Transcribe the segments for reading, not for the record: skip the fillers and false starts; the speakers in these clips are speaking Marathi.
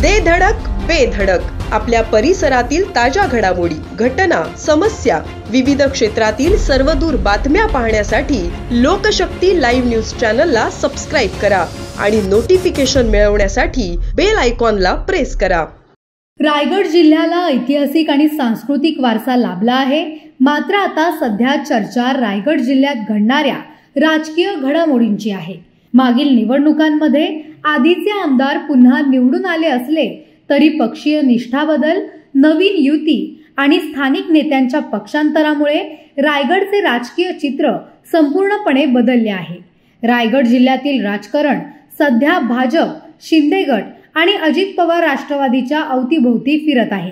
दे धडक बेधडक आपल्या परिसरातील ताज्या घडामोडी, घटना, समस्या, विविध क्षेत्रातील सर्वदूर बातम्या पाहण्यासाठी लोकशक्ती लाईव्ह न्यूज चॅनलला सबस्क्राईब करा आणि नोटिफिकेशन मिळवण्यासाठी बेल आयकॉनला प्रेस करा। रायगड जिल्ह्याला ऐतिहासिक आणि सांस्कृतिक वारसा लाभला आहे। मात्र आता सध्या चर्चा रायगड जिल्ह्यात घडणाऱ्या राजकीय घडामोडींची आहे। मागील निवडणुकांमध्ये आधीचे आमदार पुन्हा निवडून आले असले तरी पक्षीय निष्ठा बदल, नवीन युती आणि स्थानिक नेत्यांच्या पक्षांतरामुळे रायगडचे राजकीय चित्र संपूर्णपणे बदलले आहे। रायगड जिल्ह्यातील राजकारण सध्या भाजप, शिंदे गट आणि अजित पवार राष्ट्रवादीच्या अवतीभोवती फिरत आहे।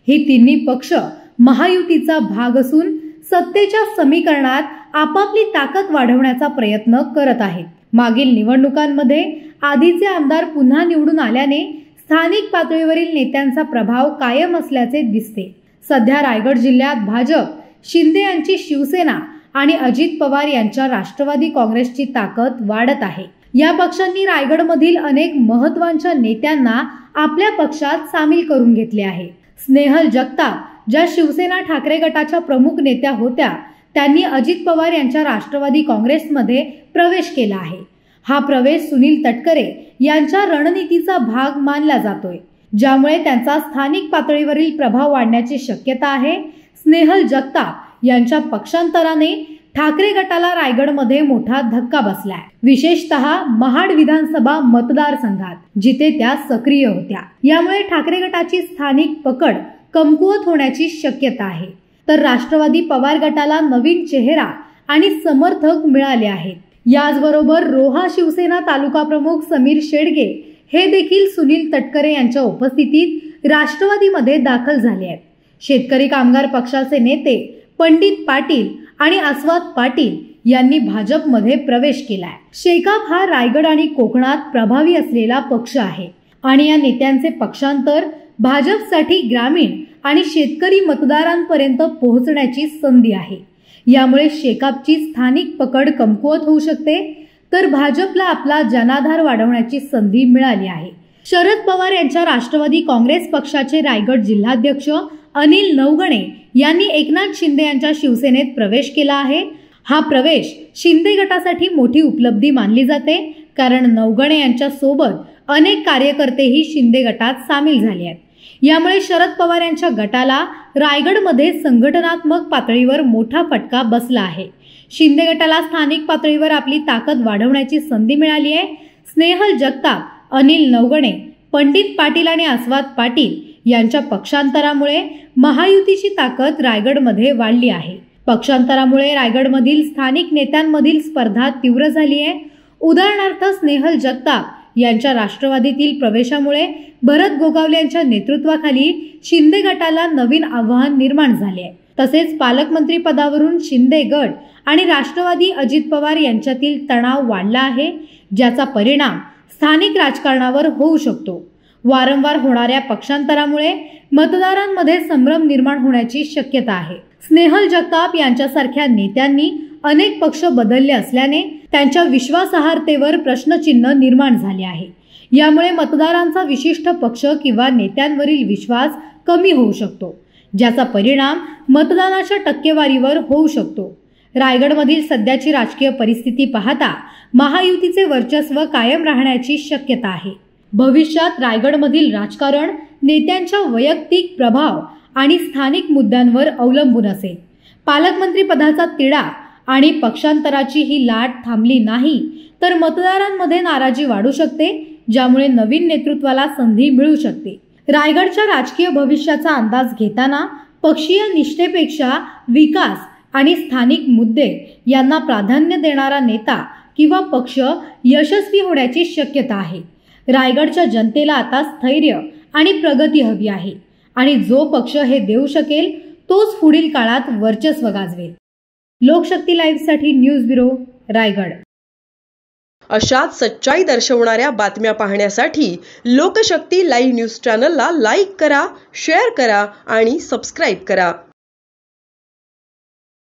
ही तिन्ही पक्ष महायुतीचा भाग असून सत्तेच्या समीकरणात आपापली ताकद वाढवण्याचा प्रयत्न करत आहेत। मागील निवडणुकांमध्ये आधीचे आमदार पुन्हा निवडून आल्याने स्थानिक पातळीवरील नेत्यांचा प्रभाव कायम असल्याचे दिसते। सध्या रायगड जिल्ह्यात भाजप, शिंदे यांची शिवसेना आणि अजित पवार यांच्या राष्ट्रवादी काँग्रेसची ताकद वाढत आहे। या पक्षांनी रायगडमधील अनेक महत्त्वाच्या नेत्यांना आपल्या पक्षात सामील करून घेतले आहे। स्नेहल जगताप ज्या शिवसेना ठाकरे गटाच्या प्रमुख नेत्या होत्या, त्यांनी अजित पवार यांच्या राष्ट्रवादी काँग्रेसमध्ये प्रवेश केला आहे। हा प्रवेश सुनील तटकरे यांच्या रणनीतीचा भाग मानला जातोय, ज्यामुळे त्यांचा स्थानिक पातळीवरील प्रभाव वाढण्याची शक्यता आहे। स्नेहल जगताप यांच्या पक्षांतराने ठाकरे गटाला रायगडमध्ये मोठा धक्का बसलाय, विशेषतः महाड विधानसभा मतदारसंघात जिथे त्या सक्रिय होत्या। यामुळे ठाकरे गटाची स्थानिक पकड कमकुवत होण्याची शक्यता आहे। तर राष्ट्रवादी पवार गटाला नवीन चेहरा आणि समर्थक मिळाले आहेत। याचबरोबर रोहा शिवसेना तालुका प्रमुख समीर शेडगे हे देखील सुनील तटकरे यांच्या उपस्थितीत राष्ट्रवादीमध्ये दाखल झाले आहेत। शेतकरी कामगार पक्षाचे नेते पंडित पाटील आणि अस्वाद पाटील यांनी भाजपमध्ये प्रवेश केलाय। शेकाप हा रायगड आणि कोकणात प्रभावी असलेला पक्ष आहे आणि या नेत्यांचे पक्षांतर भाजपसाठी ग्रामीण आणि शेतकरी मतदारांपर्यंत पोहोचण्याची संधी आहे। यामुळे शेकापची स्थानिक पकड कमकुवत होऊ शकते, तर भाजपला आपला जनाधार वाढवण्याची संधी मिळाली आहे। शरद पवार यांच्या राष्ट्रवादी काँग्रेस पक्षाचे रायगड जिल्हाध्यक्ष अनिल नवगणे यांनी एकनाथ शिंदे यांच्या शिवसेनेत प्रवेश केला आहे। हा प्रवेश शिंदे गटासाठी मोठी उपलब्धी मानली जाते, कारण नवगणे यांच्या सोबत अनेक कार्यकर्तेही शिंदे गटात सामील झाले आहेत। यामुळे शरद पवार यांच्या गटाला रायगडमध्ये संघटनात्मक पातळीवर मोठा फटका बसला आहे। शिंदे गटाला स्थानिक पातळीवर आपली ताकद वाढवण्याची संधी मिळाली आहे। स्नेहल जगताप, अनिल नवगणे, पंडित पाटील आणि अस्वाद पाटील यांच्या पक्षांतरामुळे महायुतीची ताकद रायगडमध्ये वाढली आहे। पक्षांतरामुळे रायगडमधील स्थानिक नेत्यांमधील स्पर्धा तीव्र झाली आहे। उदाहरणार्थ स्नेहल जगताप यांच्या राष्ट्रवादीतील प्रवेशामुळे भरत गोगावले यांच्या नेतृत्वाखाली शिंदे गटाला नवीन आव्हान निर्माण झाले आहे। तसेच पालकमंत्री पदावरून शिंदे गट आणि राष्ट्रवादी अजित पवार यांच्यातील तणाव वाढला आहे, ज्याचा परिणाम स्थानिक राजकारणावर होऊ शकतो। वारंवार होणाऱ्या पक्षांतरामुळे मतदारांमध्ये संभ्रम निर्माण होण्याची शक्यता आहे। स्नेहल जगताप यांच्यासारख्या नेत्यांनी अनेक पक्ष बदलले असल्याने त्यांच्या विश्वासार्हतेवर प्रश्नचिन्ह निर्माण झाले आहे। यामुळे मतदारांचा विशिष्ट पक्ष किंवा नेत्यांवरील विश्वास कमी होऊ शकतो, ज्याचा परिणाम मतदानाच्या टक्केवारीवर होऊ शकतो। रायगडमधील सध्याची राजकीय परिस्थिती पाहता महायुतीचे वर्चस्व कायम राहण्याची शक्यता आहे। भविष्यात रायगडमधील राजकारण नेत्यांच्या वैयक्तिक प्रभाव आणि स्थानिक मुद्द्यांवर अवलंबून असेल। पालकमंत्री पदाचा तिढा आणि पक्षांतराची ही लाट थांबली नाही तर मतदारांमध्ये नाराजी वाढू शकते, ज्यामुळे नवीन नेतृत्वाला संधी मिळू शकते। रायगडच्या राजकीय भविष्याचा अंदाज घेताना पक्षीय निष्ठेपेक्षा विकास आणि स्थानिक मुद्दे यांना प्राधान्य देणारा नेता किंवा पक्ष यशस्वी होण्याची शक्यता आहे। रायगडच्या जनतेला आता स्थैर्य आणि प्रगती हवी आहे आणि जो पक्ष हे देऊ शकेल तोच पुढील काळात वर्चस्व गाजवेल। लोकशक्ती लाईव्ह साठी न्यूज ब्युरो, रायगड। अशाच सच्चाई दर्शवणाऱ्या बातम्या पाहण्यासाठी लोकशक्ती लाईव्ह न्यूज चॅनलला लाईक करा, शेअर करा आणि सबस्क्राईब करा।